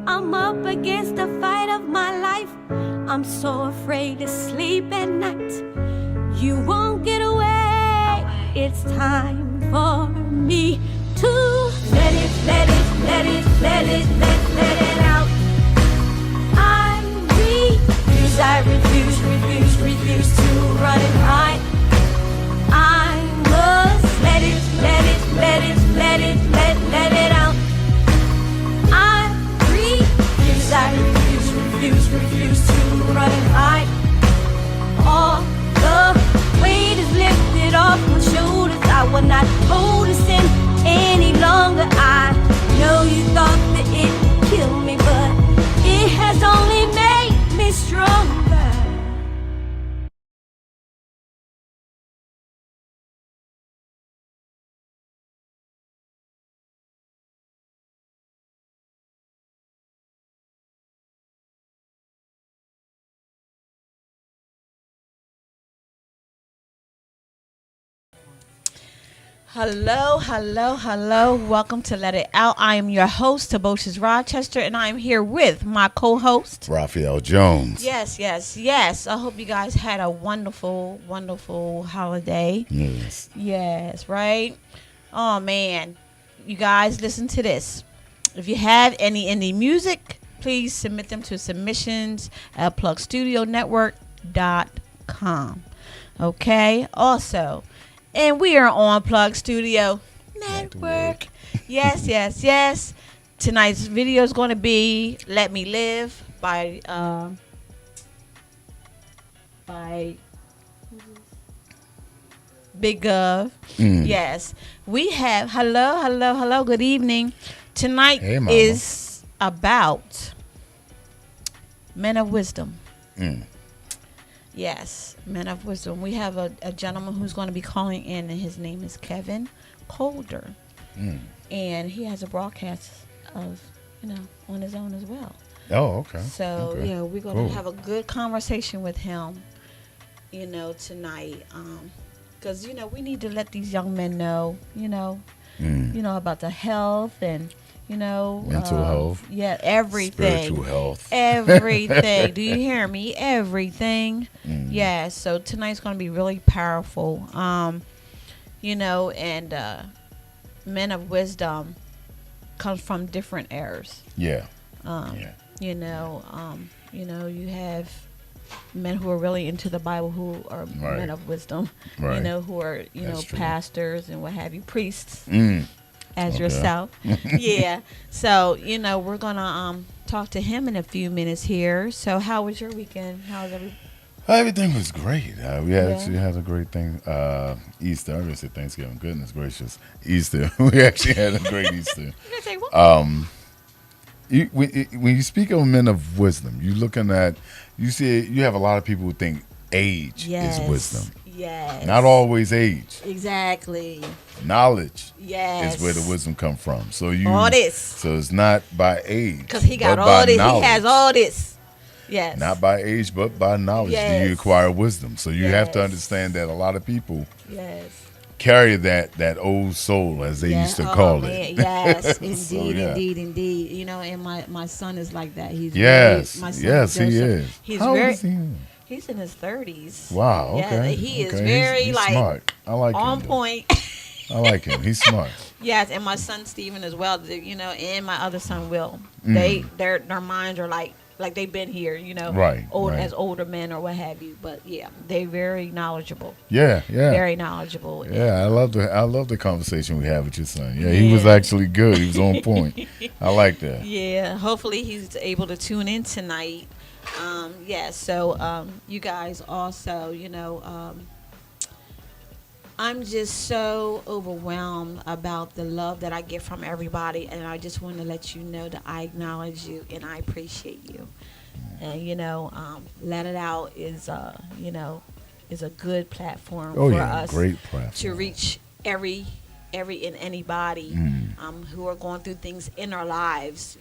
I'm up against the fight of my life. I'm so afraid to sleep at night. You won't get away. It's time for me to let it out. I refuse to run and hide. I must let it out. I refuse to run and hide. All the weight is lifted off my shoulders. I will not hold this in any longer. I know you thought that it would kill me, but it has only made me stronger. Hello. Welcome to Let It Out. I am your host, Taboshes Rochester, and I am here with my co-host, Raphael Jones. Yes. I hope you guys had a wonderful holiday. Yes, right? Oh, man. You guys, listen to this. If you have any indie music, please submit them to submissions at plugstudionetwork.com. Okay? Also, and we are on Plug Studio Network. Yes. Tonight's video is going to be "Let Me Live" by Big Gov. Yes, we have hello. Good evening. Tonight is about men of wisdom. Yes, men of wisdom. We have a gentleman who's going to be calling in, and his name is Kevin Calder. And he has a broadcast of, on his own as well. Oh, okay. So, okay. we're going to have a good conversation with him, tonight. Because, we need to let these young men know, about the health and, mental health. Yeah, everything. Spiritual health. Everything. Do you hear me? Everything. Yeah, so tonight's going to be really powerful. And men of wisdom comes from different eras. Yeah. You have men who are really into the Bible who are men of wisdom. Right. Who are, pastors and what have you, priests. As Okay. yourself. Yeah. So, we're going to talk to him in a few minutes here. So, how was your weekend? How's everything? Everything was great. We actually had a great thing. Easter. I already said Thanksgiving. Goodness gracious. Easter. We actually had a great Easter. When you speak of men of wisdom, you have a lot of people who think age is wisdom. Yes. Not always age. Exactly. Knowledge Yes. is where the wisdom come from. So all this. So it's not by age. Because he got but all by this. knowledge. He has all this. Yes. Not by age, but by knowledge do Yes. you acquire wisdom. So you have to Yes. understand that a lot of people Yes. carry that old soul, as they used to call it. Yes, So, indeed. And my son is like that. He's Yes. my son Yes, he Joseph. is. He's How old very. is he? He's in his 30s. Wow. Yeah, Okay. he is Okay. very he's smart. I like on him. point. I like him. He's smart. Yes, and my son Steven as well. And my other son Will. Their minds are like they've been here. Right. As older men or what have you. But yeah, they're very knowledgeable. Yeah. Very knowledgeable. Yeah, I love the conversation we had with your son. Yeah, he was actually good. He was on point. I like that. Yeah, hopefully he's able to tune in tonight. So you guys also, I'm just so overwhelmed about the love that I get from everybody, and I just want to let you know that I acknowledge you and I appreciate you. And Let It Out is a good platform for us great platform to reach every and anybody who are going through things in our lives.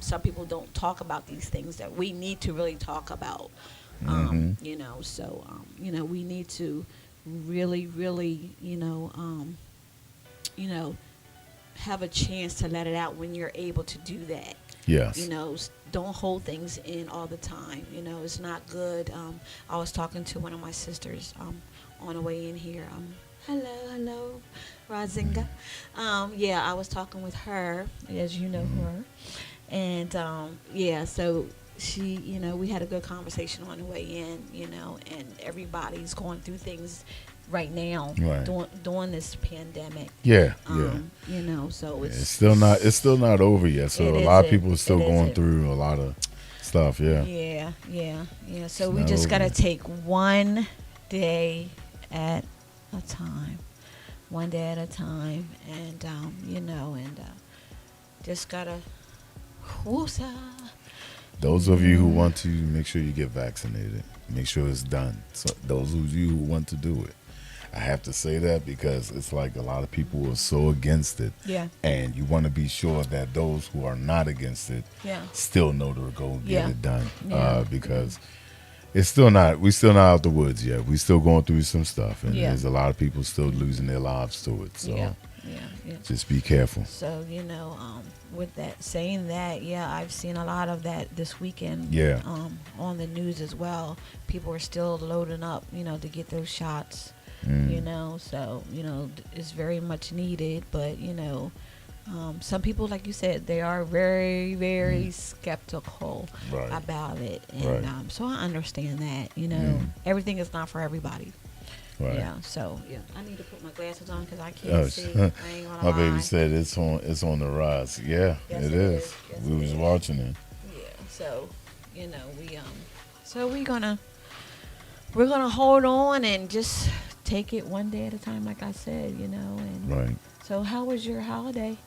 Some people don't talk about these things that we need to really talk about. We need to really, have a chance to let it out when you're able to do that. Yes. You know, don't hold things in all the time. You know, it's not good. I was talking to one of my sisters on the way in here. Hello, Razinga. Yeah, I was talking with her, as you know her. And, yeah, so she, you know, we had a good conversation on the way in, you know, and everybody's going through things right now Right. during this pandemic. Yeah. You know, so It's still not over yet. So a lot of people are still going isn't. through a lot of stuff. Yeah. Yeah. So It's we not just over gotta yet. take one day at a time, and you know, and just gotta. Woosa. Those of you who want to, make sure you get vaccinated. Make sure it's done. So those of you who want to do it, I have to say that because it's like a lot of people are so against it. Yeah. And you want to be sure that those who are not against it Yeah. still know to go and get Yeah. it done. Yeah. Because we're still not out the woods yet. We're still going through some stuff. And Yeah. there's a lot of people still losing their lives to it. So Yeah. just be careful. So, you know, with that saying that, yeah, I've seen a lot of that this weekend. Yeah. On the news as well. People are still loading up, you know, to get those shots. Mm. You know, so you know it's very much needed. But you know, some people, like you said, they are very, very skeptical Right. about it, and Right. so I understand that. You know, everything is not for everybody. Right. Yeah. So yeah, I need to put my glasses on because I can't Oh, see. I ain't gonna my lie. baby said it's on the rise. Yeah, Yes, it it is. is. Yes, We it was is. watching it. Yeah. So you know so we're gonna hold on and just take it one day at a time, like I said. You know, and Right. so how was your holiday?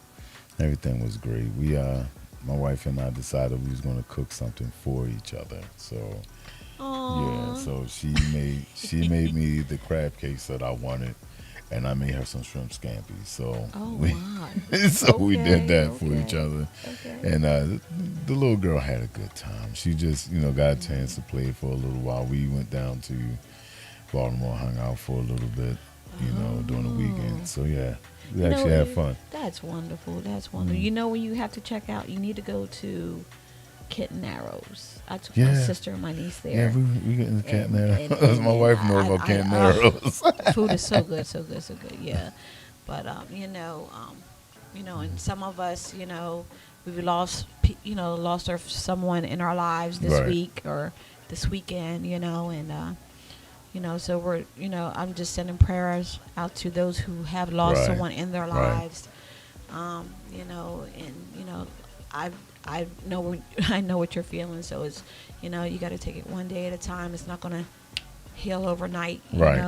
Everything was great. We my wife and I decided we was gonna cook something for each other. So Aww. yeah, so she made me the crab cakes that I wanted, and I made her some shrimp scampi. So Oh we wow. we did that for each Okay. other. Okay. And the little girl had a good time. She just, got a chance to play for a little while. We went down to Baltimore, hung out for a little bit, during the weekend. So yeah, we actually had fun. That's wonderful. That's wonderful. You know, when you have to check out, you need to go to Kitten Arrows. I took my Yeah. sister and my niece there. Yeah, we getting the cat And- narrows. and- My wife and knows I- about cat I- narrows. Food is so good, so good, so good. Yeah, but and some of us, we've lost, someone in our lives this Right. week or this weekend, so we're, I'm just sending prayers out to those who have lost Right. someone in their Right. lives, I know I know what you're feeling. So it's, you got to take it one day at a time. It's not gonna heal overnight. Right.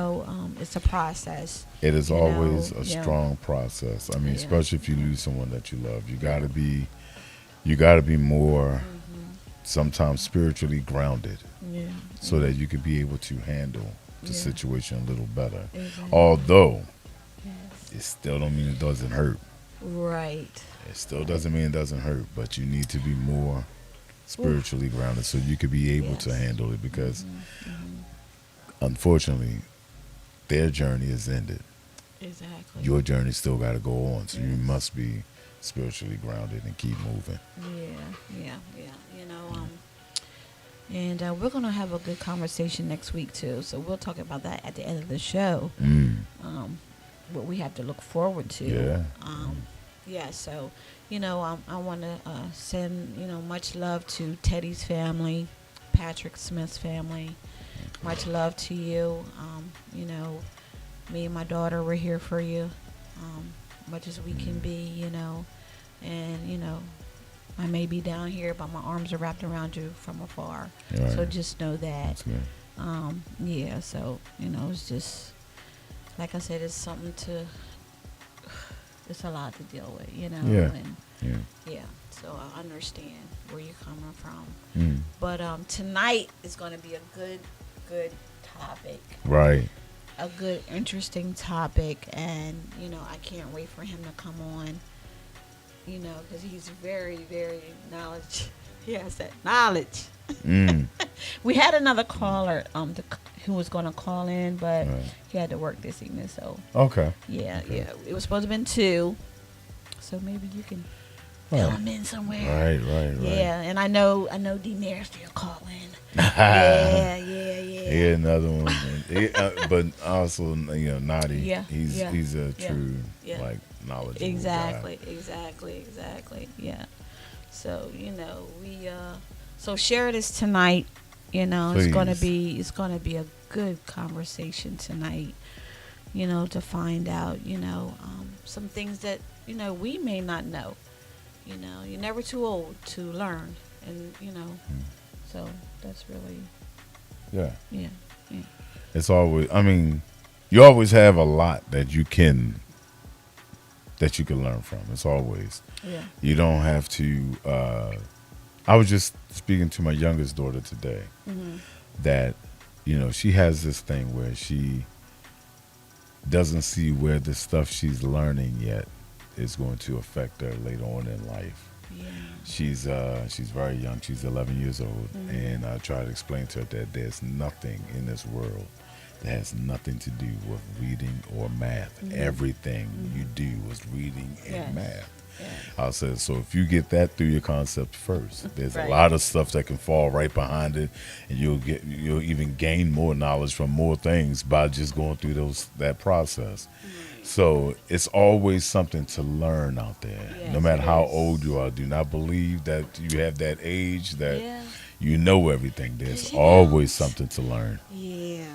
It's a process. It is You always know, a yeah. strong process. I mean, Yeah. especially if you lose someone that you love, you gotta be more sometimes spiritually grounded, Yeah. so that you can be able to handle the Yeah. situation a little better. Exactly. Although Yes. it still don't mean it doesn't hurt. Right. It still doesn't mean it doesn't hurt, but you need to be more spiritually grounded so you could be able to Yes. handle it, because unfortunately their journey is ended. Exactly. Your journey still got to go on, so you must be spiritually grounded and keep moving. Yeah. And we're gonna have a good conversation next week too. So we'll talk about that at the end of the show. What we have to look forward to. Yeah. Yeah. So, I want to send much love to Teddy's family, Patrick Smith's family. Much love to you. Me and my daughter, we're here for you, much as we can be. And I may be down here, but my arms are wrapped around you from afar. Right. So just know that. That's good. Yeah. So it's just like I said, it's something to. It's a lot to deal with, Yeah. And Yeah. so I understand where you're coming from. Mm. But tonight is going to be a good topic, Right. a good, interesting topic, and I can't wait for him to come on. Because he's very, very knowledge. He has that knowledge. Mm. We had another caller who was going to call in, but Right. he had to work this evening. So Okay. yeah. It was supposed to have been 2. so maybe you can fill them in somewhere. Right. Yeah, and I know D Nasty will call in. Yeah. Yeah, another one. But also, Naughty. Yeah, He's a yeah, true yeah. like knowledgeable Exactly. Yeah. So we so share this tonight. It's gonna Please. be a good conversation tonight. To find out some things that we may not know. You're never too old to learn, and so that's really Yeah. yeah. It's always. I mean, you always have a lot that you can learn from. It's always. Yeah. You don't have to. I was just speaking to my youngest daughter today. Mm-hmm. That she has this thing where she doesn't see where the stuff she's learning yet is going to affect her later on in life. Yeah. She's very young. She's 11 years old, Mm-hmm. and I try to explain to her that there's nothing in this world that has nothing to do with reading or math. Mm-hmm. Everything you do is reading and Yes. math. Yes. I said, so if you get that through your concept first, there's Right. a lot of stuff that can fall right behind it, and you'll even gain more knowledge from more things by just going through that process. So it's always something to learn out there, Yes, no matter it how is. old you are. Do not believe that you have that age that Yeah. you know everything. There's You always don't. something to learn. Yeah.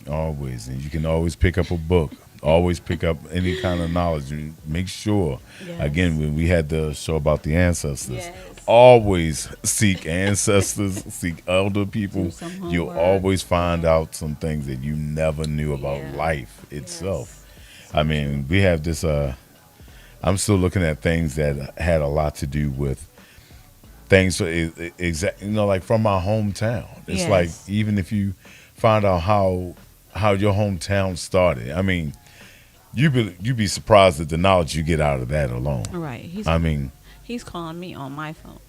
Always, and you can always pick up a book. Always pick up any kind of knowledge. And make sure, Yes. again, when we had the show about the ancestors, Yes. always seek ancestors, seek elder people. Do some You'll homework. always find out some things that you never knew about Yeah. life itself. I mean, we have this. I'm still looking at things that had a lot to do with things. Like from my hometown. It's Yes. like even if you find out how your hometown started. I mean, you'd be surprised at the knowledge you get out of that alone. All right. He's calling me on my phone.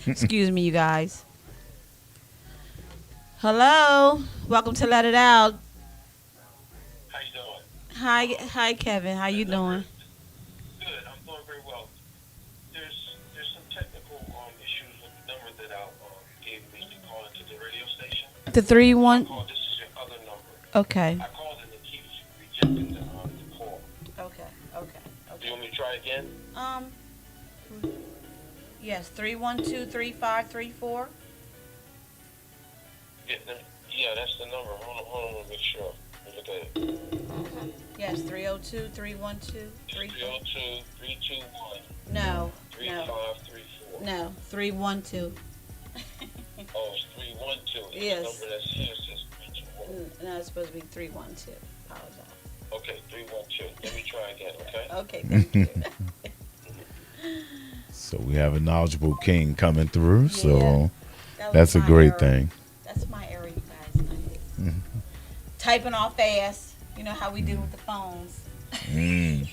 Excuse me, you guys. Hello. Welcome to Let It Out. How you doing? Hi, Kevin. How you doing? Good. I'm doing very well. There's some technical issues with the number that I gave me to call into the radio station. The 3-1. This is your other number. Okay. I called and it keeps rejecting the call. Okay. Do you want me to try again? Yes, 312-3534. Yeah, that's the number. Hold on, let me make sure. Let me look at it. Yes, 302-312. 302-321. No. 3534. No, 312. Oh, it's 312. Yes. The number that's here says 321. No, it's supposed to be 312. Apologize. Okay, 312. Let me try again, okay? Okay, thank you. So we have a knowledgeable king coming through. So Yeah. That was that's a my great error. thing. That's my error, you guys. Typing off fast. You know how we do with the phones. Mm.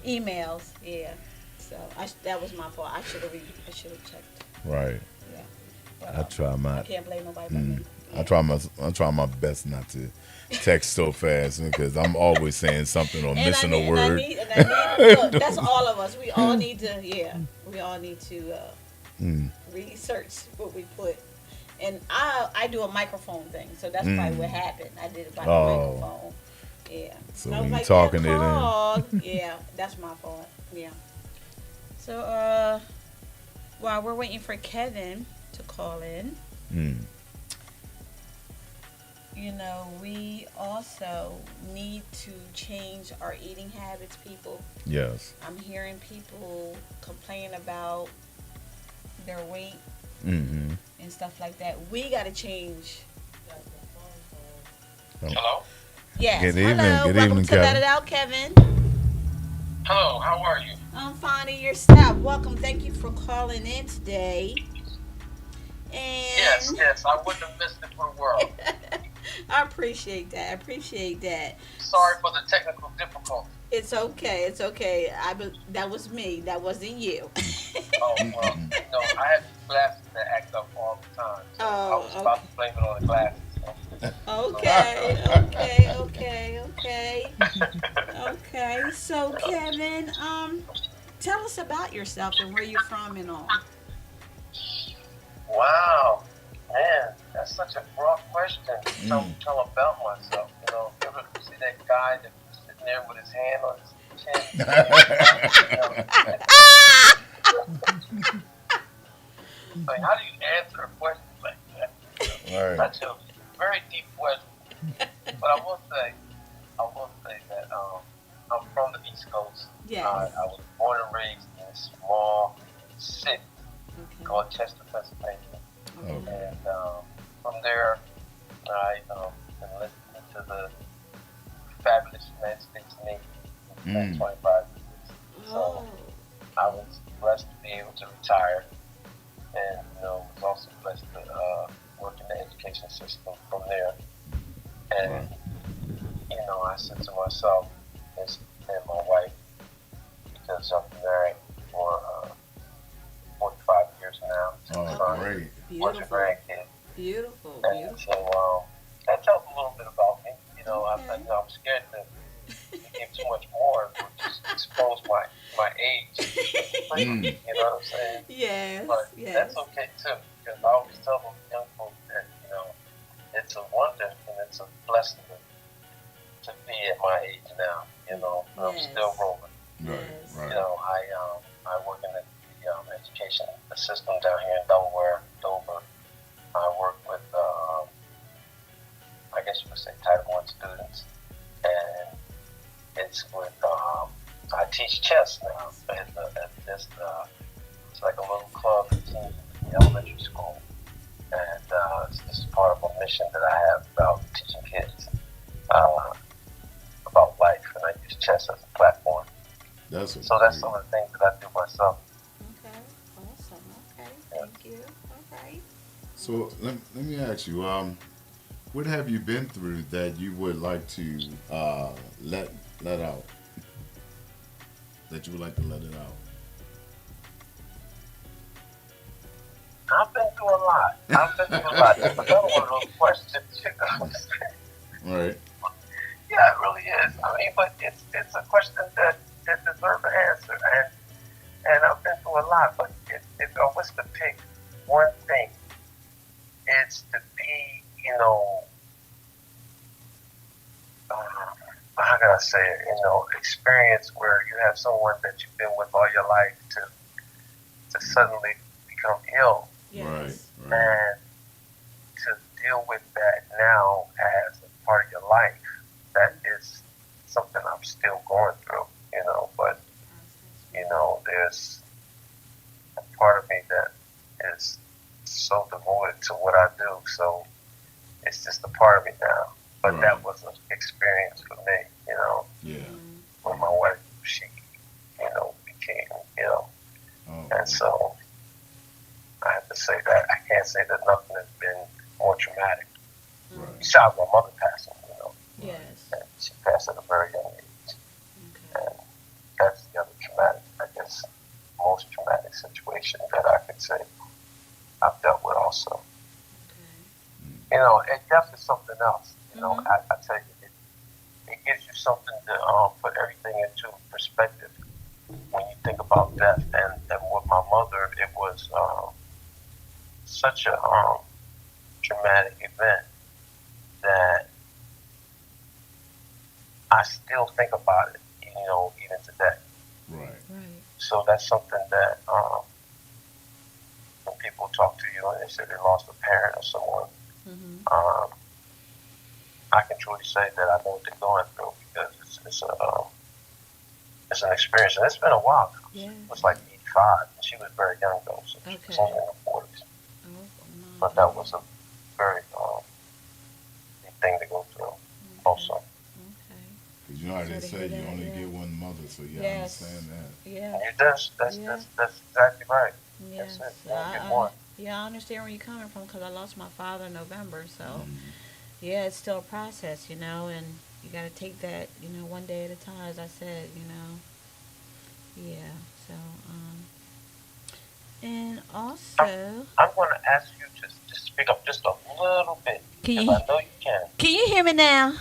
Emails, yeah. So that was my fault. I should have checked. Right. Yeah. I try I my. can't blame nobody but me. I try my best not to text so fast because I'm always saying something or missing a word. Look, that's all of us. We all need to, research what we put. And I do a microphone thing, so that's probably what happened. I did it by the microphone. Yeah. So I was when like, you talking "That it in. called." Yeah, that's my fault. Yeah. So while we're waiting for Kevin to call in, we also need to change our eating habits, people. Yes. I'm hearing people complain about their weight Mm-hmm. and stuff like that. We got to change. Hello? Yes. Good evening. Hello. Good Welcome evening, to Let Kevin. It Out, Kevin. Hello, how are you? I'm fine in your staff. Welcome. Thank you for calling in today. And Yes, I wouldn't have missed it for the world. I appreciate that. Sorry for the technical difficulty. It's okay. That was me. That wasn't you. Oh, well, I have these glasses that act up all the time. So I was about to blame it on the glasses. Okay. So Kevin, yourself and where you're from and all. Wow, man, that's such a broad question. Mm. Tell about myself. You ever see that guy that was sitting there with his hand on his chin? Like, how do you answer a question like that? Right. Such a very deep question. But I will say that I'm from the East Coast. Yes. I was born and raised in a small city Okay. called Chester, Pennsylvania. Okay. And from there, I been listening to the fabulous United States Navy for the past Mm. 25 years. So Oh. I was blessed to be able to retire, and was also blessed to work in the education system from there. And I said to myself and my wife, because I've been married for 45 years now, Oh, son, great. bunch of Beautiful. grandkids. Beautiful. And Beautiful. so that tells a little bit about me. Okay. I'm scared to give too much more, it would just expose my age. Mm. You know what I'm saying? Yes. But Yes. that's okay too, because I always tell them young folks that it's a wonder and it's a blessing to be at my age now. I'm Yes. still rolling. Right. Yes. Right. I work in the education system down here in Delaware, Dover. I work with I guess you could say Title I students, and it's with I teach chess now at this it's like a little club that teaches in the elementary school, and this is part of a mission that I have about teaching kids about life, and I use chess as a platform. That's So that's some of the things that I do myself. Okay. Awesome. Okay. Yeah. Thank you. All right. So let me ask you, what have you been through that you would like to let out? That you would like to let it out? I've been through a lot. That's another one of those questions. Right. Yeah, it really is. I mean, but it's a question that deserves an answer, and I've been through a lot. But if I was to pick one thing, it's to be, how can I say it? Experience where you have someone that you've been with all your life to suddenly become ill, Yes. Right. and to deal with that now as a part of your life. That is something I'm still going through, but there's a part of me that is so devoted to what I do, so it's just a part of me now. But Right. that was an experience for me, Yeah. when my wife, she, became ill. Oh. And so I have to say that I can't say that nothing has been more traumatic. Right. Besides my mother passing, Yes. and she passed at a very young age. Okay. And that's the other traumatic, I guess, most traumatic situation that I could say I've dealt with also. Okay. Death is something else. Mhm. I tell you, it gives you something to put everything into perspective when you think about death. And with my mother, it was such a traumatic event that I still think about it, even today. Right. Right. So that's something that when people talk to you and they say they lost a parent or someone, Mhm. I can truly say that I know what they're going through, because it's an experience, and it's been a while now. Yeah. It was like 85, and she was very young though, so she was Okay. only in her 40s. Oh, my But that was a very big thing to go through also. Okay. Because you know how they Sorry to say hear you that, only yeah. get one mother, so yeah, I Yes. understand that. Yeah. That's Yeah. that's exactly right. Yes. That's it. You only get one. Yeah, I understand where you're coming from because I lost my father in November. So, Mhm. yeah, it's still a process, and you got to take that, one day at a time, as I said, Yeah. So, and also, I'm going to ask you to speak up just a little bit, Can because you- I know you can. can you hear me now?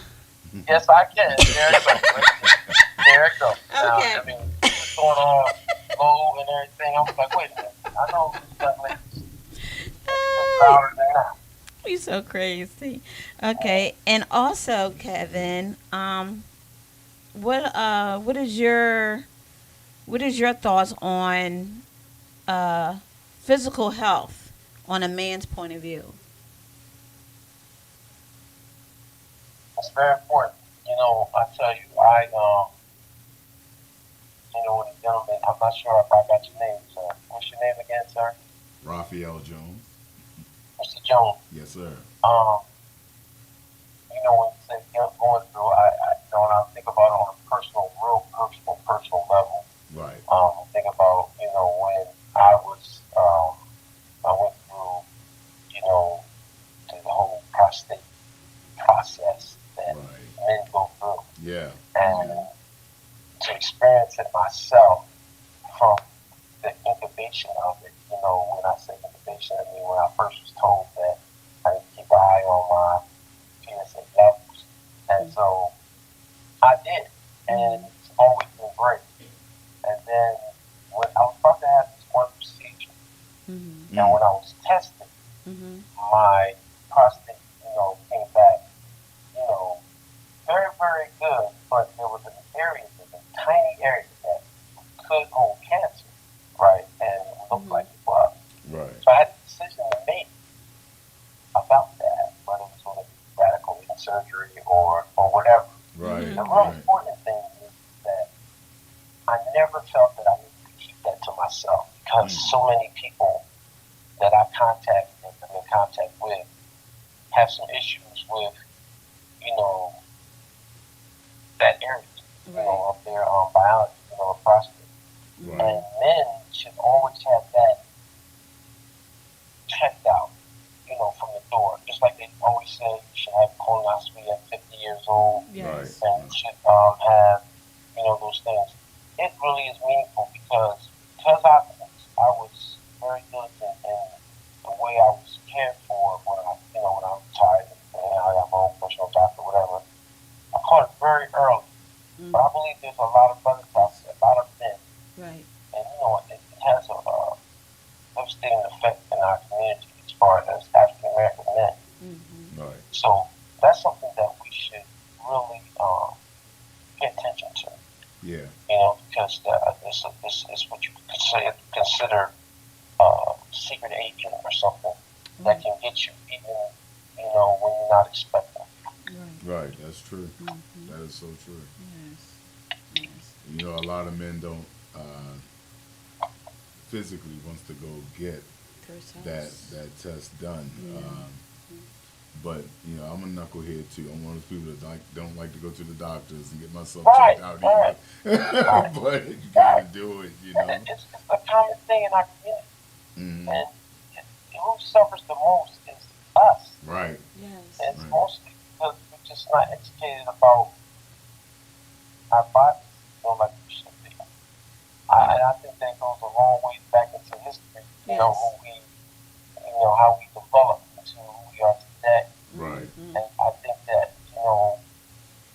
Yes, I can. There it goes. There it goes. Now, Okay. I mean, this is going on low and everything. I was like, wait a minute, I know this young lady's louder than that. You so crazy. Okay, and also, Kevin, what is your thoughts on uh physical health on a man's point of view? It's very important. I tell you, when a gentleman, I'm not sure if I got your name, sir. What's your name again, sir? Raphael Jones. Mr. Jones. Yes, sir. Um, when you say going through, when I think about it on a personal, real personal level, Right. I think about, when I went through, the whole prostate process that Right. men go through. Yeah. And to experience it myself from the incubation of it, when I say incubation, I mean when I first was told that I need to keep an eye on my PSA levels. And so I did. And it's always been great. And then when I was about to have this one procedure, Mm-hmm. and when I was tested, Mm-hmm. my prostate, came back, very, very good, but there was an area, a tiny area that could hold cancer, right? And it looked like it was. Right. So I had a decision to make about that, whether it was going to be radical surgery or whatever. Right. The real Right. important thing is that I never felt that I needed to keep that to myself because so many people that I contact and I'm in contact with have some issues with, that area, of their biology, prostate. Right. And men should always have that checked out, from the door. Just like they always say you should have colonoscopy at 50 years old, Yes. and you should have, those things. It really is meaningful because I was very diligent in the way I was cared for when I retired and I got my own personal doctor, whatever. I caught it very early. But I believe there's a lot of brothers out there, a lot of men, Right. and it has a devastating effect in our community as far as African American men. Mm-hmm. Right. So that's something that we should really pay attention to. Yeah. Because this is what you consider secret agent or something that can get you even, when you're not expecting. Right. Right. That's true. Mm-hmm. That is so true. Yes. Yes. A lot of men don't physically wants to go get First that house. that test done. Yeah. But I'm a knucklehead too. I'm one of those people that don't like to go to the doctors and get myself Right, checked out right. either. But you gotta do it. It's a common thing in our community. Mm-hmm. And who suffers the most is us. Right. Yes. It's Right. mostly because we're just not educated about our bodies, like we should be. And I think that goes a long way back into history. Yes. Who we, how we developed into who we are today. Right. Mm-hmm. And I think that,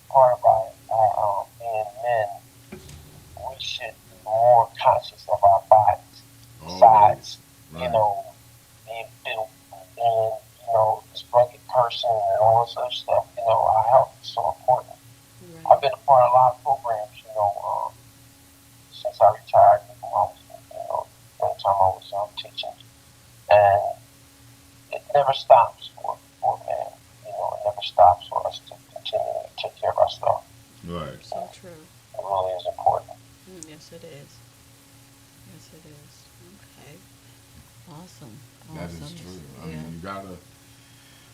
part of our being men, we should be more conscious of our bodies. Besides, Right. being built and, this rugged person and all this other stuff, our health is so important. I've Right. been a part of a lot of programs, since I retired from I was, one time I was teaching. And it never stops for a man. It never stops for us to continue to take care of ourselves. Right. So true. It really is important. Yes, it is. Yes, it is. Okay. Awesome. That is Awesome. true. I Yeah. mean,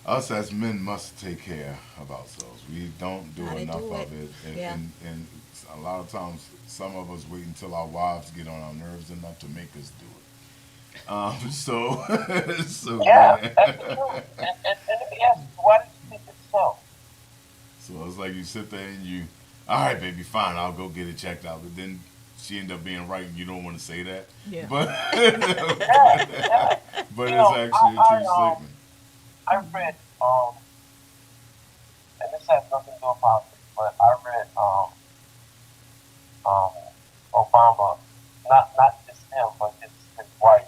us as men must take care of ourselves. We don't do Gotta enough do of it. it. Yeah. And a lot of times, some of us wait until our wives get on our nerves enough to make us do it. So Yeah, yeah. that's the truth. And let me ask you, why did you think it's so? So it's like you sit there and all right, baby, fine, I'll go get it checked out. But then she end up being right, and you don't want to say that. Yeah. But Yeah, yeah. but You it's know, actually a I, true I, statement. I read, and this has nothing to do with politics, but I read, um, Obama, not this him, but his wife,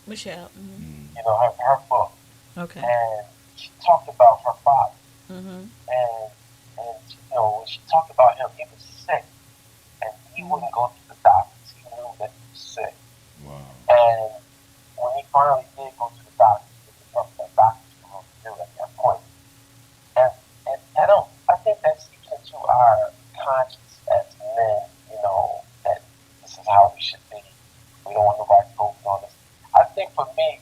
Michelle. Mm. her book, Okay. and she talked about her father, Mm-hmm. and when she talked about him, he was sick, and he wouldn't go to the doctors. He knew that he was sick, Wow. and when he finally did go to the doctors, there was nothing that doctors could really do at that point. And I think that seeps into our conscience as men, that this is how we should be. We don't want nobody focused on this. I think for me,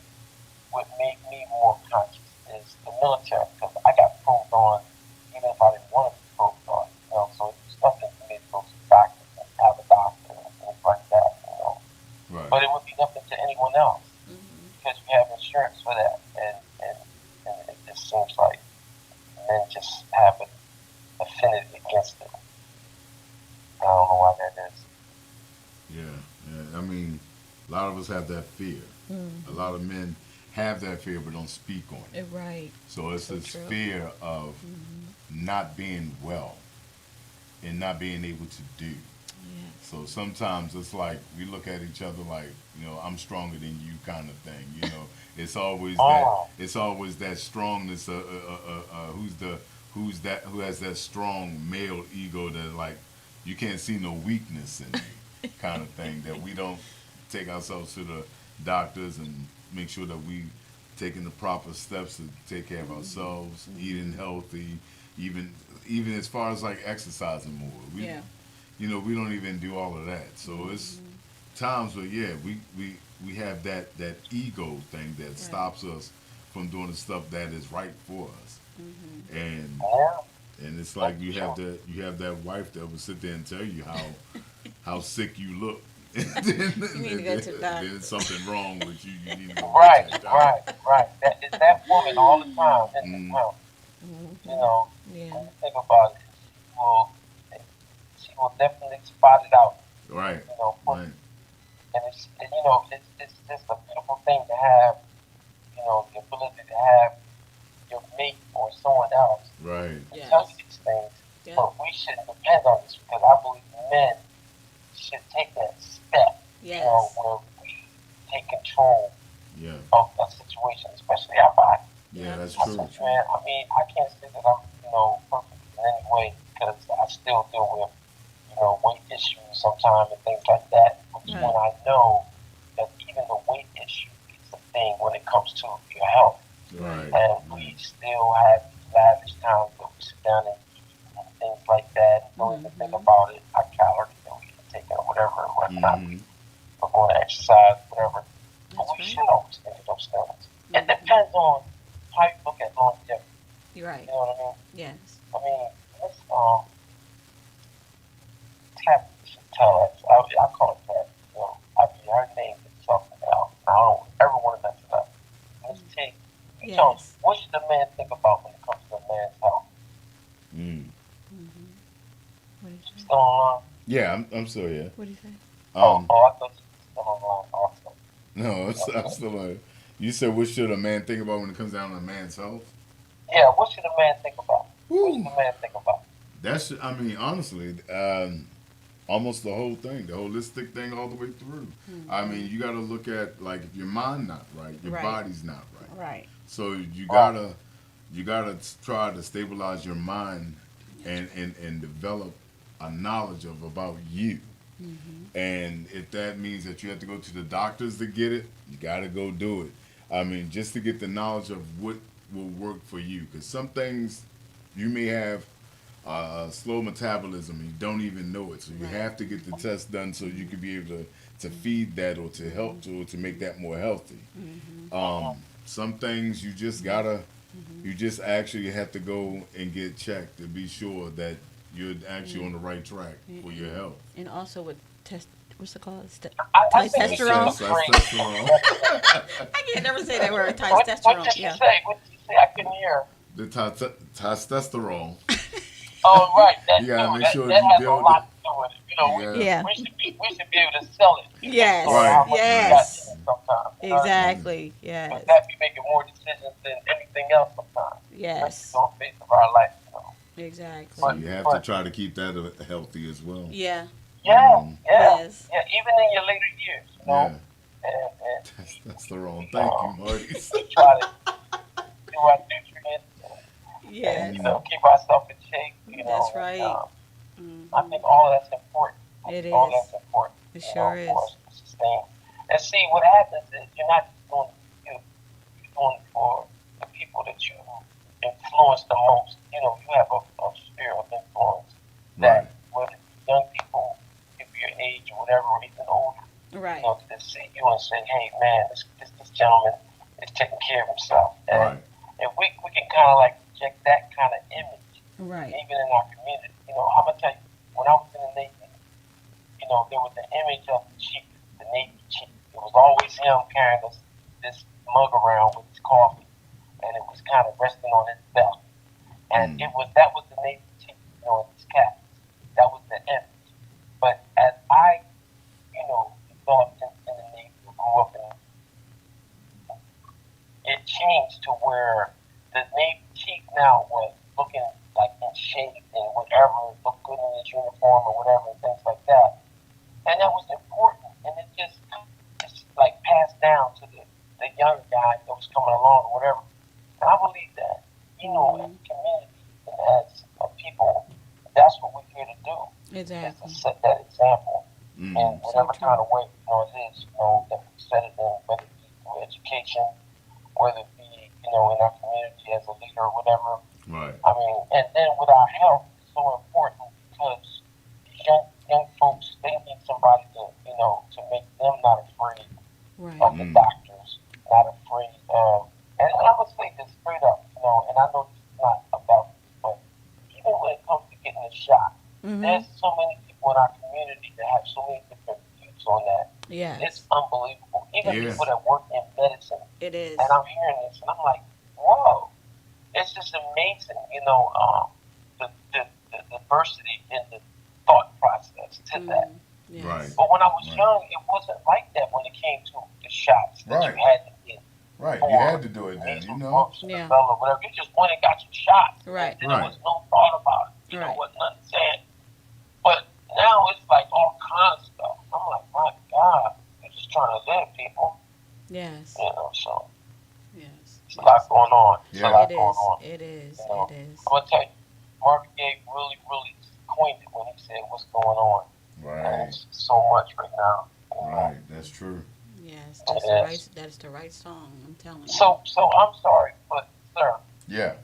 what made me more conscious is the military, because I got probed on even if I didn't want to be probed on, so it was nothing for me to go to the doctor and have a doctor and things like that. Right. But it would be nothing to anyone else because you have insurance for that, and it just seems like men just have an affinity against it. I don't know why that is. Yeah. Yeah. I mean, a lot of us have that fear. A lot of men have that fear but don't speak on it. Right. So it's So this true. fear of not being well and not being able to do. Yes. So sometimes it's like we look at each other like, I'm stronger than you kind of thing. It's always that Oh, it's always that strongness. Who has that strong male ego that like you can't see no weakness in me kind of thing, that we don't take ourselves to the doctors and make sure that we taking the proper steps to take care of ourselves, eating healthy, even as far as like exercising more. Yeah. We don't even do all of that. So it's times where we have that ego thing that stops us from doing the stuff that is right for us. And yeah, and it's like that's true. you have that wife that will sit there and tell you how sick you look. You need to go to the doctor. There's something wrong with you. You need to go Right, get checked out. right. That woman all the time in the Mm, house. Mm-hmm. You know, Yeah. when you think about it, she will definitely spot it out. right, For right, you. And it's just a beautiful thing to have. The ability to have your mate or someone else right. to tell Yes. you these things. Yeah. But we shouldn't depend on this because I believe men should take that step. Yes. Where we take control Yeah, of a situation, especially our body. yeah. That's That's true. so true. Man, I mean, I can't say that I'm, perfect in any way because I still deal with, weight issues sometimes and things like that. But Right. when I know that even the weight issue is a thing when it comes to your health, Right. Right, and we right. still have these lavish times where we sit down and eat and things like that and don't even think about it, our calories that we take or whatever and whatnot, Mm-hmm. or going to exercise, whatever. But That's we right. should always think of those things. It depends on how you look at longevity. You're right. You know what I mean? Yes. I mean, this Tab should tell us. I call it Tab. I mean, her name is something else. I don't ever want to mess it up. Miss T, you tell us, Yes. what should a man think about when it comes to a man's health? Mm. What did you say? Still online? Yeah, I'm still here. What did you say? I thought you were still online also. No, I'm Okay. still here. You said what should a man think about when it comes down to a man's health? Yeah, what should a man think about? What should Woo. a man think about? That's I mean honestly, almost the whole thing, the holistic thing, all the way through. I mean, you got to look at like if your mind not right, your Right. body's not right. Right. So you Right. gotta try to stabilize your mind and develop a knowledge of about you. And if that means that you have to go to the doctors to get it, you got to go do it. I mean, just to get the knowledge of what will work for you. Because some things you may have slow metabolism and you don't even know it. So you Right. have to get the test done so you can be able to feed that or to help to make that more healthy. Some things you just gotta, you just actually have to go and get checked to be sure that you're actually on the right track for your health. And also with what's it called? I think That's, you Testosterone. that's, should that's bring. testosterone. I can't never say that word. What did Testosterone. she Yeah. say? What did she say? I couldn't hear. The testosterone. Oh, right, that You gotta too. make That, sure that you has a build lot to do with it. it. Yeah. Yeah. We should be able to sell it Yes. based on how Right. much we got in Yes. it sometimes. You know what I mean? Exactly. Because Yes. that be making more decisions than anything else sometimes. Yes. Especially on the face of our life. Exactly. So But you have to but try to keep that healthy as well. Yeah. Yeah, yeah, Yes. yeah. Even in your later years, Yeah, and that's the wrong. we Thank you, Marty. we try to do our nutrients and Yes. keep ourselves in shape. That's And right. I think all that's important. I It think all that's is. important. It sure For is. us to sustain. And see, what happens is you're not just doing it for you. You're doing it for the people that you influence the most. You have a sphere of influence Right. that whether it's young people, if your age or whatever, or even older, Right. to see you and say, hey man, this gentleman is taking care of himself. And Right. if we can kind of like project that kind of image, Right. even in our community. I'm gonna tell you, when I was in the Navy, there was the image of the chief, the Navy chief. It was always him carrying this mug around with his coffee, and it was kind of resting on his belt. And Mm. that was the Navy chief, in his cap. That was the image. But as I, developed in the Navy, grew up in, it changed to where the Navy chief now was looking like in shape and whatever, looked good in his uniform or whatever, and things like that. And that was important, and it just like passed down to the younger guy that was coming along or whatever. And I believe that, as a community and as a people, that's what we're here to do, is to Exactly. set that example in Mm. So whatever kind true. of way, it is, that we set it in, whether it be through education, whether it be, in our community as a leader or whatever. Right. I mean, and then with our health, it's so important because these young folks, they need somebody to make them not afraid Right. of the Mm. doctors, not afraid of, and I would say this straight up, and I know this is not about this, but even when it comes to getting a shot, Mm-hmm. there's so many people in our community that have so many different views on that. It's Yes. unbelievable. Even Yeah. people that work in medicine, It and is. I'm hearing this, and I'm like, whoa, it's just amazing, the diversity in the thought process to that. Right. Yes. But when I was Right. young, it wasn't like that when it came to the shots that you Right. had to get Right. You had for to do it then. You measles, know. mumps, and Yeah. rubella, whatever. You just went and got your shots, and Right. then there Right. was no thought about it. Right. Wasn't nothing said. But now it's like all kinds of stuff. I'm like, my God, you're just trying to live, people. Yes. So Yes. it's a lot Yes. going on. It's a Yeah. lot It going is. on. It is. You It know, is. I'm gonna tell you, Marvin Gaye really, really coined it when he said, "What's going on?" And Right. it's so much right now. Right. That's true. Yes. It That's the right. is. That is the right song. I'm telling you. So I'm sorry, but sir, Yeah.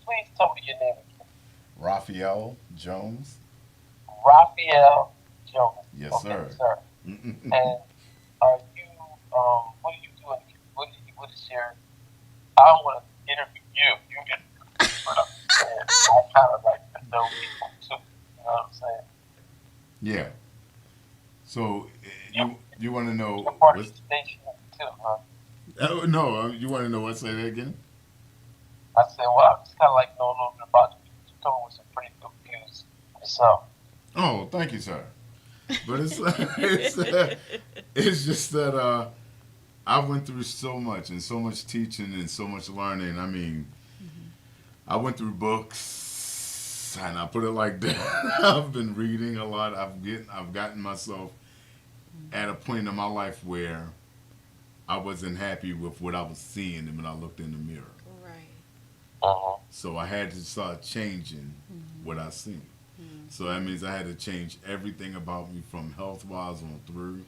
please tell me your name again. Raphael Jones. Raphael Jones. Yes, Okay, sir. sir. And are you what are you doing? What is your I don't want to interview you. You interview me, but I'm saying I kind of like to know people too. You know what I'm saying? Yeah. So You you want to you're know part of what? the station too, huh? Oh, no, you want to know what? Say that again. I said, well, I just kind of like know a little bit about you. You come with some pretty good views yourself. Oh, thank you, sir. But it's it's just that I went through so much and so much teaching and so much learning. I mean, I went through books, and I put it like that. I've been reading a lot. I've gotten myself at a point in my life where I wasn't happy with what I was seeing when I looked in the mirror. Right. Mm-hmm. So I had to start changing what I seen. So that means I had to change everything about me from health wise on through.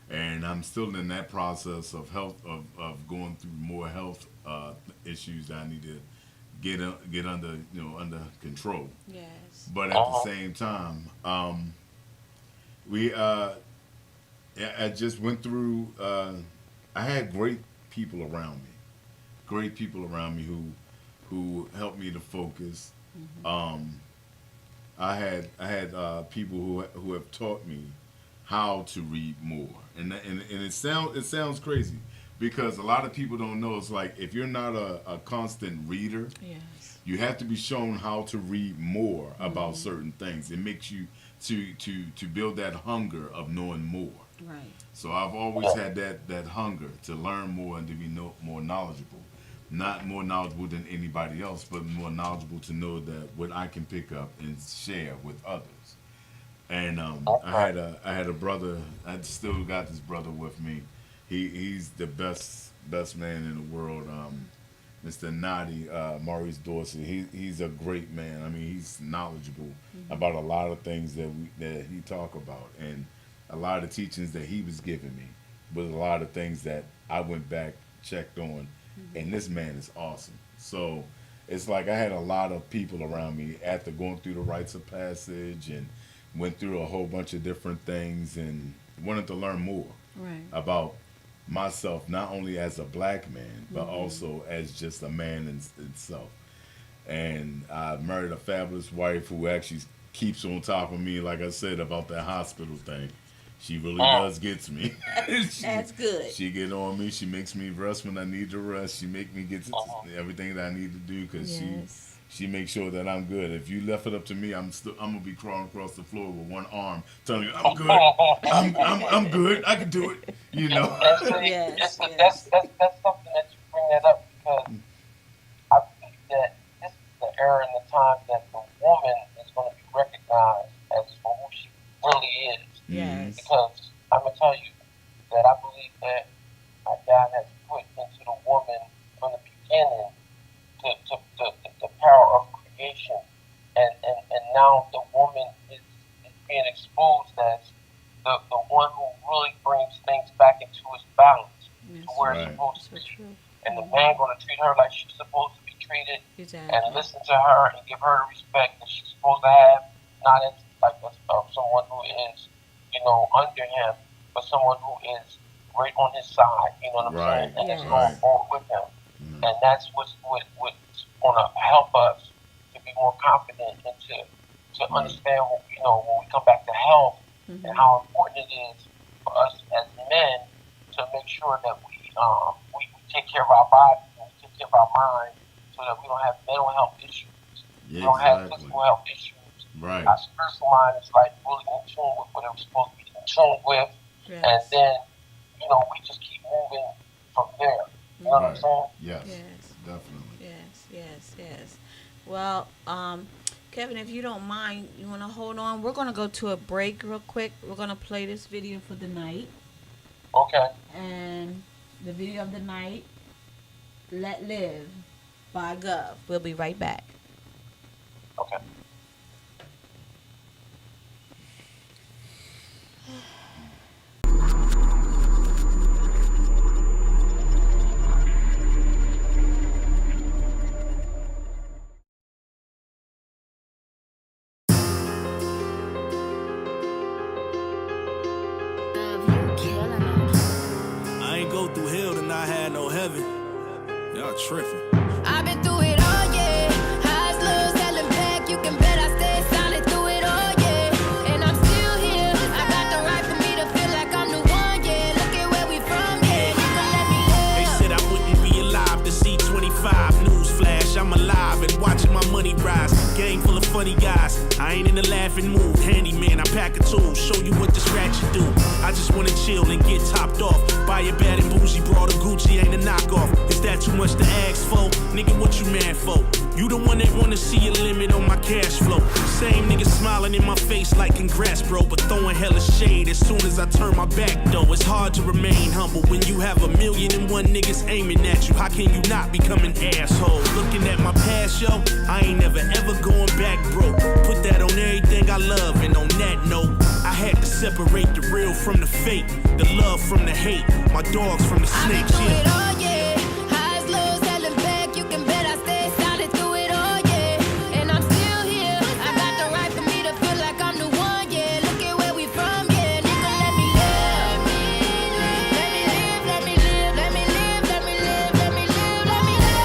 And I'm still in that process of of going through more health issues that I need to get under under control. Yes. But at the same time, we I just went through. I had great people around me, great people around me who helped me to focus. Um, I had people who have taught me how to read more, and it sounds crazy because a lot of people don't know. It's like if you're not a constant reader, Yes. you have to be shown how to read more about certain things. It makes you to build that hunger of knowing more. Right. So I've always had that hunger to learn more and to be more knowledgeable. Not more knowledgeable than anybody else, but more knowledgeable to know that what I can pick up and share with others. And I had a brother. I still got this brother with me. He's the best man in the world. Mr. Nadi, Maurice Dorsey. He's a great man. I mean, he's knowledgeable about a lot of things that he talk about, and a lot of teachings that he was giving me was a lot of things that I went back checked on, and this man is awesome. So it's like I had a lot of people around me after going through the rites of passage and went through a whole bunch of different things and wanted to learn more Right. about myself, not only as a black man, but also as just a man in itself. And I married a fabulous wife who actually keeps on top of me, like I said, about that hospital thing. She really does gets me. That's good. She get on me. She makes me rest when I need to rest. She make me get to everything that I need to do because she makes sure that I'm good. If you left it up to me, I'm gonna be crawling across the floor with one arm, telling you I'm good. I'm good. I can do it. You know. That's something that you bring that up because I believe that this is the era and the time that the woman is going to be recognized as for who she really is. Yes. Because I'm gonna tell you that I believe that God has put into the woman from the beginning the power of creation, and now the woman is being exposed as the one who really brings things back into its balance to where it's supposed to be. True. And the man going to treat her like she's supposed to be treated, Exactly. and listen to her and give her the respect that she's supposed to have, not as like someone who is, under him, but someone who is right on his side. You know what I'm saying? And that's going forward with him. And that's what's going to help us to be more confident and to understand, when we come back to health and how important it is for us as men to make sure that we take care of our bodies and we take care of our mind so that we don't have mental health issues. We don't have physical health issues. Right. Our spiritual mind is like really in tune with what it was supposed to be in tune with. Yes. And then, we just keep moving from there. You know what I'm saying? Yes. Yes. Definitely. Yes. Well, Kevin, if you don't mind, you want to hold on? We're going to go to a break real quick. We're going to play this video for the night. Okay. And the video of the night, Let Live by Gov. We'll be right back. Okay. Tripping. I've been through it all, yeah. Highs, lows, hell and back. You can bet I stay solid through it all, yeah. And I'm still here. I got the right for me to feel like I'm the one, yeah. Look at where we from, yeah. You can let me live. They said I wouldn't be alive to see 25. Newsflash, I'm alive and watching my money rise. Gang full of funny guys. I ain't in the laughing mood. Handyman, I pack a tool. Show you what this ratchet do. I just wanna chill and get topped off. Buy a bad and bougie, brought a Gucci, ain't a knockoff. Is that too much to ask for? Nigga, what you mad for? You the one that wanna see a limit on my cash flow. Same nigga smiling in my face like congrats, bro, but throwing hella shade as soon as I turn my back, though. It's hard to remain humble when you have 1,000,001 niggas aiming at you. How can you not become an asshole? Looking at my past, yo, I ain't never ever going back broke. Put that on everything I love, and on that note, I had to separate the real from the fake, the love from the hate, my dogs from the snakes, I've been through it all, yeah. Highs, lows, hell and back. You can bet I stay solid through it all, yeah. And I'm still here. I got the right for me to feel like I'm the one, yeah. Look at where we from, yeah. Nigga, let me live. Let me live, let me live, let me live, let me live, let me live, let me live.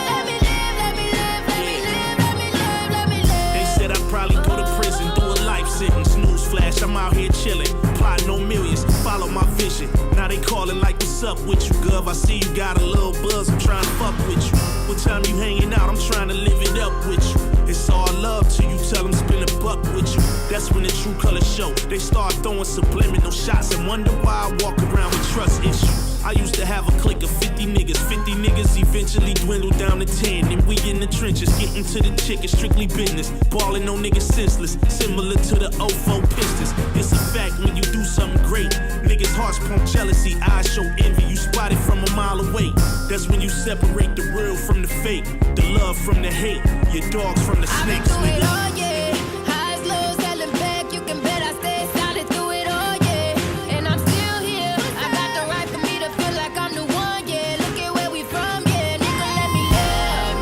Let me live, let me live, let me live, let me live, let me live. They said I'd probably go to prison, do a life sentence. Newsflash, I'm out here chilling, plotting on millions, follow my vision. Now they calling like, what's up with you, Gov? I see you got a little buzz, I'm trying to fuck with you. What time you hanging out? I'm trying to live it up with you. It's all love till you tell them spin a buck with you. That's when the true colors show. They start throwing subliminal shots and wonder why I walk around with trust issues. I used to have a clique of 50 niggas. 50 niggas eventually dwindled down to 10. And we in the trenches, getting to the chicken, strictly business. Balling on niggas senseless, similar to the '04 Pistons. It's a fact when you do something great. Niggas hearts pump jealousy, eyes show envy. You spot it from a mile away. That's when you separate the real from the fake, the love from the hate, your dogs from the snakes, nigga. All year, highs, lows, selling back. You can bet I stay solid through it all year. And I'm still here. I got the right for me to feel like I'm the one. Yeah, look at where we from. Yeah, nigga, let me live.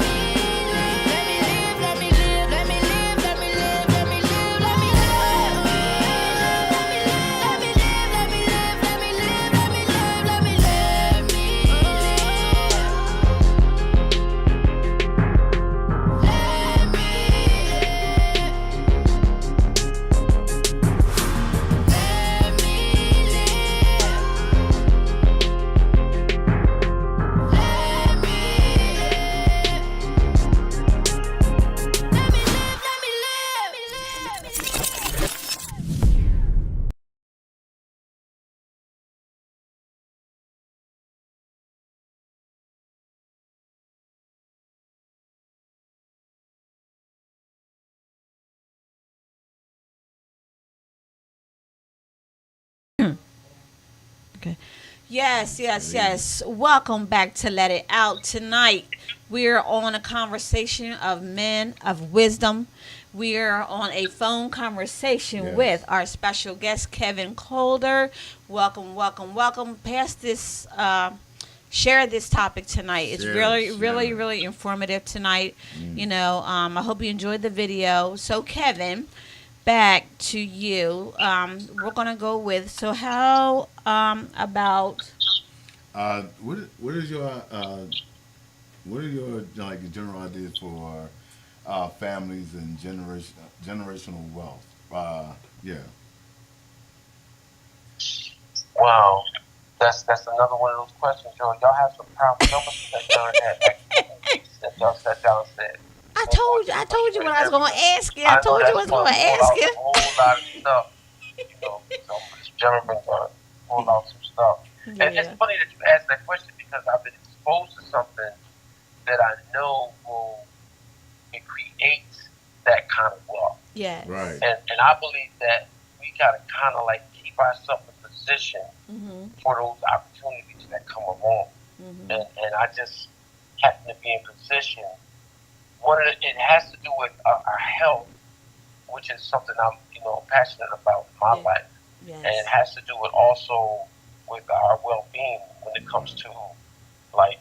Let me live. Let me live. Let me live. Let me live. Let me live. Let me live. Let me live. Let me live. Let me live. Let me live. Let me live. Let me Okay. Yes, yes, yes. Welcome back to Let It Out. Tonight, we're on a conversation of men of wisdom. We're on a phone conversation Yes. with our special guest, Kevin Calder. Welcome, welcome, welcome. Pass this, share this topic tonight. It's Share it, really, share really, it. really informative tonight. You know, I hope you enjoyed the video. So, Kevin, back to you. We're gonna go with. So, how about? What are your like general ideas for families and generational wealth? Yeah. Wow, that's another one of those questions, yo. Y'all have some powerful numbers that y'all had. That y'all sat down and said. I told you what I was gonna ask you. I I know told you that's what I was going gonna to pull ask out you. a whole lot of stuff. You know, so this gentleman going to pull out some stuff. And it's Yeah. funny that you asked that question because I've been exposed to something that I know will it creates that kind of wealth. Yes. Right. And I believe that we got to kind of like keep ourselves in position Mhm. for those opportunities that come along. Mhm. And I just happen to be in position. It has to do with our health, which is something I'm passionate about in my Yeah. life, and it Yes. has to do with also with our well-being when it comes to like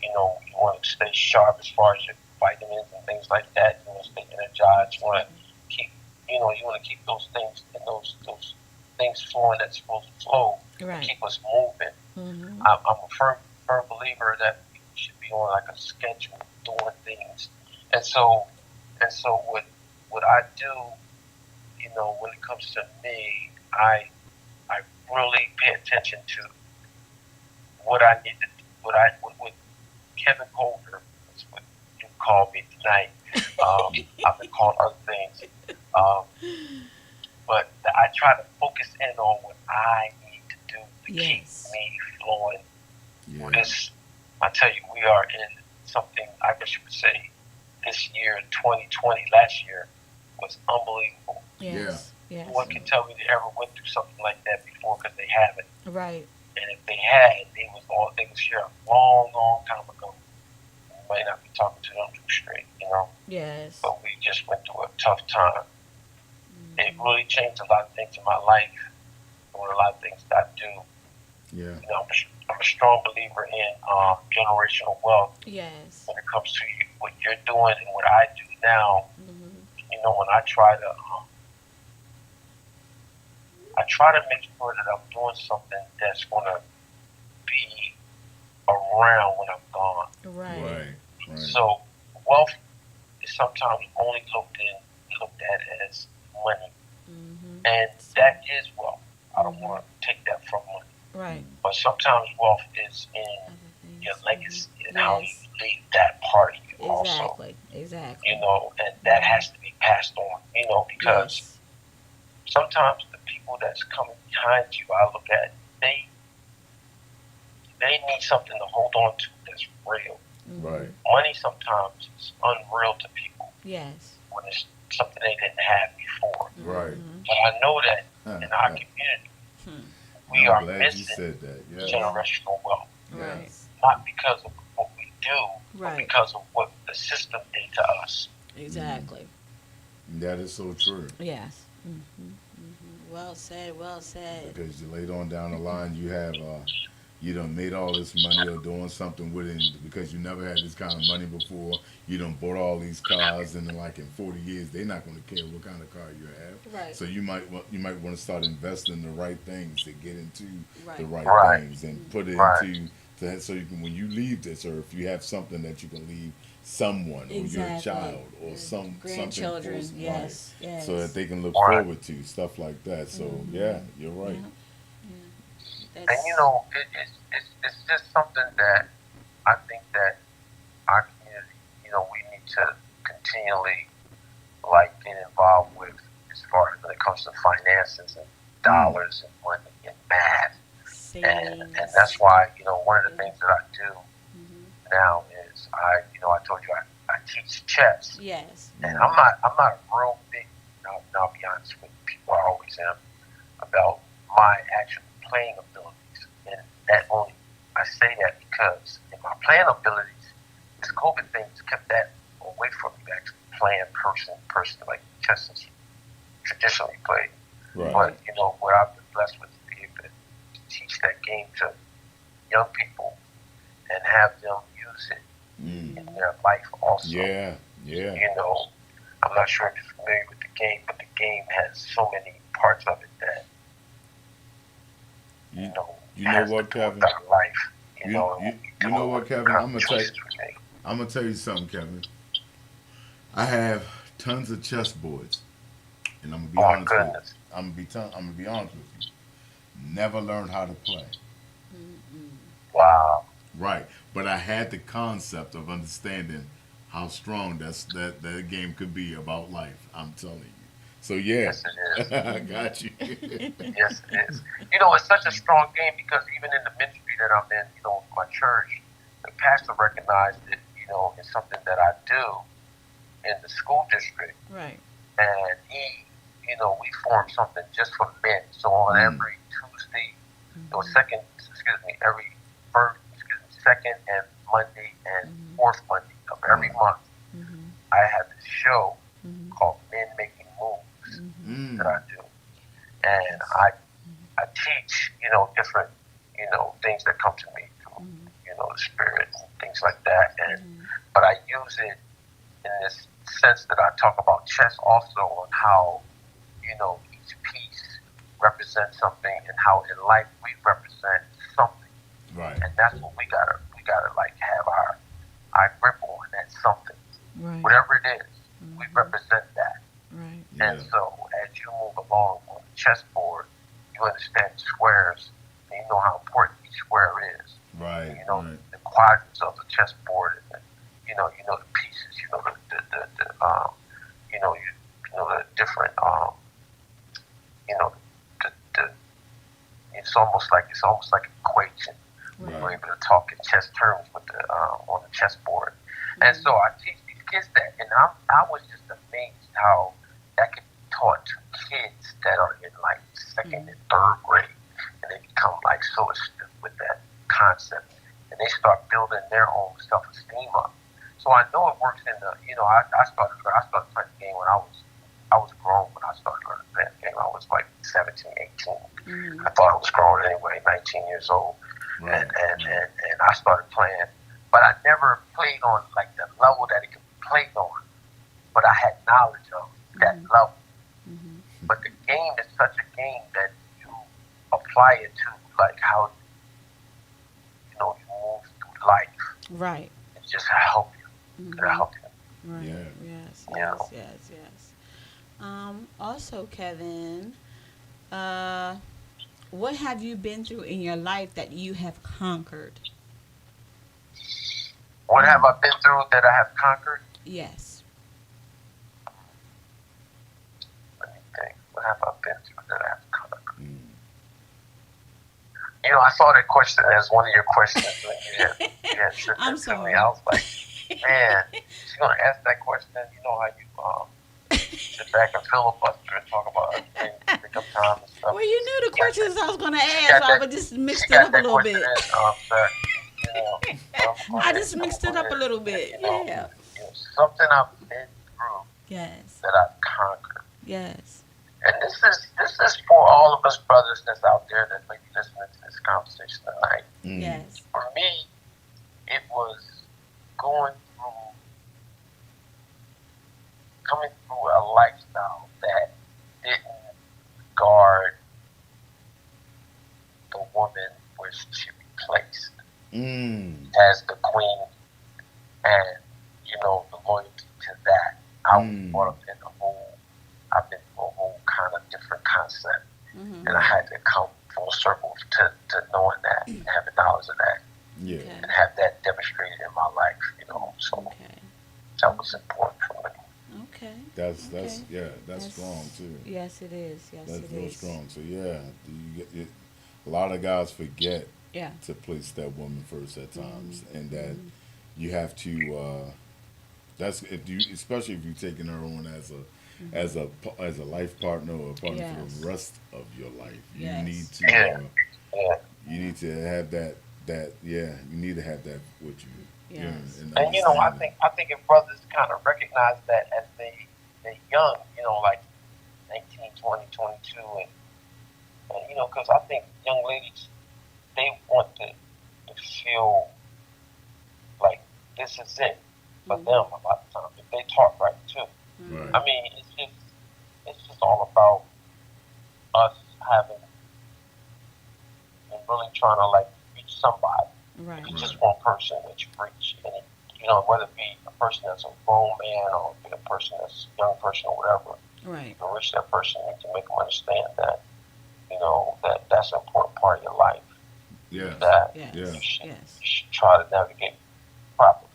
you want to stay sharp as far as your vitamins and things like that. You want to stay energized. You want to keep you want to keep those things and those things flowing that's supposed to flow to Right. keep us moving. Mhm. I'm a firm believer that we should be on like a schedule doing things, and so what I do, when it comes to me, I really pay attention to what I need to what Kevin Holder, that's what you called me tonight. I've been called other things, um, but I try to focus in on what I need to do to keep Yes. me flowing. Yeah. This, I tell you, we are in something, I guess you would say, this year, 2020, last year, was unbelievable. Yes. Yes. No one can tell me they ever went through something like that before because they haven't. Right. And if they had, they was here a long, long time ago. We might not be talking to them too straight. Yes. But we just went through a tough time. It really changed a lot of things in my life, doing a lot of things that I do. Yeah. I'm a strong believer in generational wealth Yes. when it comes to what you're doing and what I do now. Mhm. When I try to make sure that I'm doing something that's going to be around when I'm gone. Right. Right. So wealth is sometimes only looked at as money, Mhm. and that is wealth. I don't want to take that from money, Right. but sometimes wealth is in Other things. your legacy and Yes. how you leave that part of you also. Exactly. Exactly. And that has to be passed on. Because Yes. sometimes the people that's coming behind you, I look at they need something to hold on to that's real. Right. Money sometimes is unreal to people Yes. when it's something they didn't have before. Right. But I know that in our community, we I'm are glad you missing said that. Yeah. generational wealth. Right. Not because of what we do, but Right. because of what the system did to us. Exactly. That is so true. Yes. Well said. Well said. Because you later on down the line, you have you done made all this money or doing something with it, and because you never had this kind of money before. You done bought all these cars, and then like in 40 years, they're not going to care what kind of car you have. Right. So you might want to start investing in the right things to get into the Right. right things and put it Right. into so you can when you leave this earth, you have something that you can leave someone or your Exactly. child or something Grandchildren. something Yes. right, Yes. so that they can look Right. forward to stuff like that. So yeah, you're right. That's, And it's just something that I think that our community, we need to continually like get involved with as far as when it comes to finances and dollars and money and math. savings. And that's why, one of the things that I do now is I told you I teach chess. Yes. And I'm not real big, I'll be honest with you, people, I always am, about my actual playing abilities. And that only, I say that because in my playing abilities, this COVID thing has kept that away from me actually playing person like chess is traditionally played. Right. But, what I've been blessed with is to be able to teach that game to young people and have them use it in their life also. Yeah. I'm not sure if you're familiar with the game, but the game has so many parts of it that You has know what, to do with Kevin? our life. You know what, Kevin? I'm gonna tell you something, Kevin. I have tons of chessboards, and I'm gonna be Oh my honest with you. goodness. I'm gonna be honest with you. Never learned how to play. Wow. Right, but I had the concept of understanding how strong that game could be about life. I'm telling you. So yeah, Yes, it is. I got you. Yes, it is. It's such a strong game because even in the ministry that I'm in, my church, the pastor recognized it, it's something that I do in the school district. Right. And we formed something just for men. So on every Tuesday, every second and Monday and fourth Monday of every month, I have this show called Men Making Moves that I do. And I teach, different, things that come to me through, the spirit and things like that. But I use it in this sense that I talk about chess also on how, each piece represents something and how in life we represent something. Right. And that's what we gotta like have our grip on, that something. Right. Whatever it is, we represent that. Right. Yeah. And so as you move along on the chessboard, you understand the squares and you know how important each square is. Right. The quadrants of the chessboard and the pieces, the different it's almost like an equation. Right. We're able to talk in chess terms with the on the chessboard. And so I teach these kids that, and I was just amazed how that can be taught to kids that are in like second and third grade, and they become like so astute with that concept, and they start building their own self-esteem up. So I know it works in the, I started playing the game when I was grown when I started playing the game. I was like 17, 18. I thought I was grown anyway, 19 years old. Right. And I started playing, but I never played on like the level that it could be played on. But I had knowledge of that level. But the game is such a game that you apply it to like how you move through life. Right. It just help you. It'll help you. Right. Yeah. Yes. Yeah. Yes. Also, Kevin, what have you been through in your life that you have conquered? What have I been through that I have conquered? Yes. Let me think. What have I been through that I have conquered? I saw that question as one of your questions when you had sent I'm that to me. sorry. I was like, man, she's gonna ask that question. You know how you sit back and filibuster and talk about other things, pick up time and stuff. Well, you knew the She got questions I was going to she ask, got so I that would just she mixed it got up a that little question bit. in, sir. I'm I gonna just I'm mixed it gonna up a little and, bit. Yeah. something I've been through Yes. that I've conquered. Yes. And this is for all of us brothers that's out there that may be listening to this conversation tonight. Yes. For me, it was going through coming through a lifestyle that didn't guard the woman where she should be placed as the queen, and the loyalty to that. I was brought up in I've been through a whole kind of different concept, and I had to come full circle to knowing that and having knowledge of that, and have that demonstrated in my life. So that was important for me. Okay. That's strong too. Yes, it is. Yes, That's it real is. strong. So a lot of guys forget Yeah. to place that woman first at times, and that you have to. That's if you, especially if you're taking her on as a life partner or a partner for the rest of your life. You need to you need to have you need to have that with you. Yes. And And I think if brothers kind of recognize that as they're young, like 19, 20, 22, and because I think young ladies, they want to feel like this is it for them a lot of times. If they talk right too. Right. I mean, it's just all about us having and really trying to like reach somebody. Right. It's just one person that you reach, and whether it be a person that's a grown man or be a person that's a young person or whatever. Right. To reach that person, you need to make them understand that that's an important part of your life. Yeah. That Yes. you should Yes. try to navigate properly.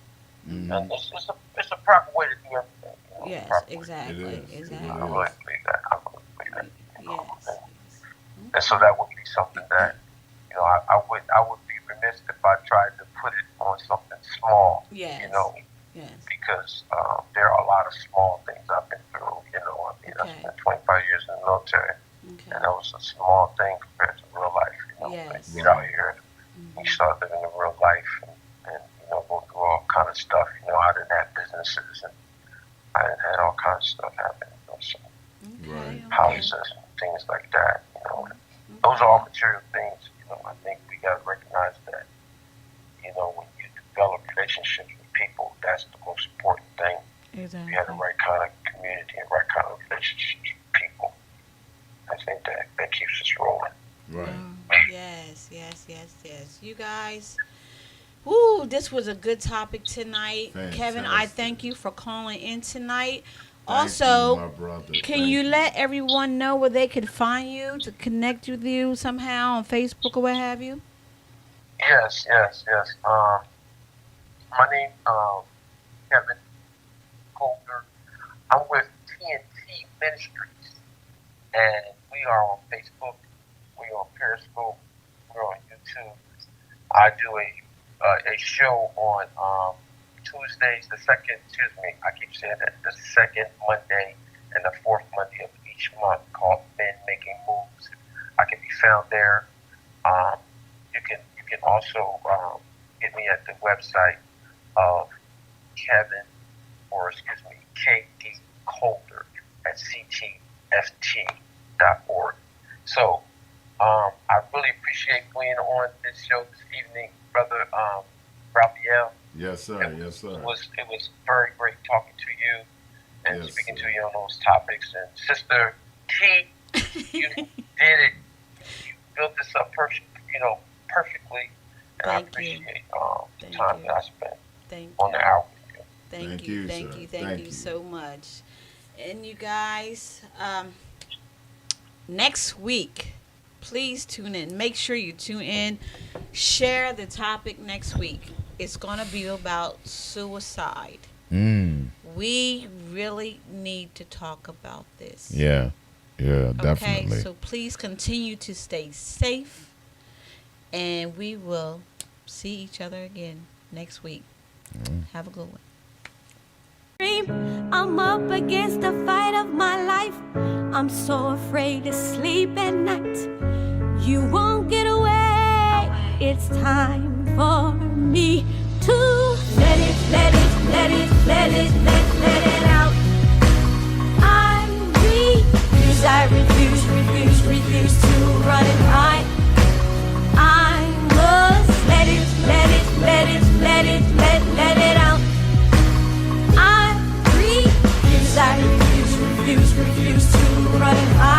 Mm-hmm. And it's a proper way to do everything. Yes. Properly. Exactly. It is. Exactly. I really believe that. Yes. And so that would be something that I would be remiss if I tried to put it on something small. Yes. Yes. Because there are a lot of small things I've been through. I spent 25 years in the military, and that was a small thing compared to real life. Yes. You get out here, you start living the real life, and go through all kind of stuff. I didn't have businesses, and I didn't have all kinds of stuff happen. So Right. houses and things like that. Those are all material things. I think we got to recognize that. When you develop relationships with people, that's the most important thing. Exactly. You have the right kind of community and right kind of relationships with people. I think that keeps us rolling. Right. Yes. Yes. Yes. Yes. You guys. Woo, this was a good topic tonight. Fantastic. Kevin, I thank you for calling in tonight. Thank you, Also, my brother. can Thank you let everyone know where they could find you to connect with you somehow on Facebook or what have you? Yes. My name Kevin Colder. I'm with TNT Ministries, and we are on Facebook. We're on Periscope. We're on YouTube. I do a show on Tuesdays. I keep saying that, the second Monday and the fourth Monday of each month, called Men Making Moves. I can be found there. You can also get me at the website of KD Colder at ctft.org. So I really appreciate being on this show this evening, brother Raphael. Yes, sir. Yes, sir. It was very great talking to you and Yes, speaking sir. to you on those topics. And Sister T, you did it. You built this up perfectly. And I Thank you. appreciate the Thank time you. that I spent Thank on you. the hour with you. Thank you, you. Thank sir. you. Thank Thank you you. so much. And you guys, next week, please tune in. Make sure you tune in. Share the topic next week. It's going to be about suicide. We really need to talk about this. Yeah, Okay, definitely. so please continue to stay safe And we will see each other again next week. Have a good one. I'm up against the fight of my life. I'm so afraid to sleep at night. You won't get away. It's time for me to let it out. I refuse to run and hide. I must let it out. I refuse to run and hide.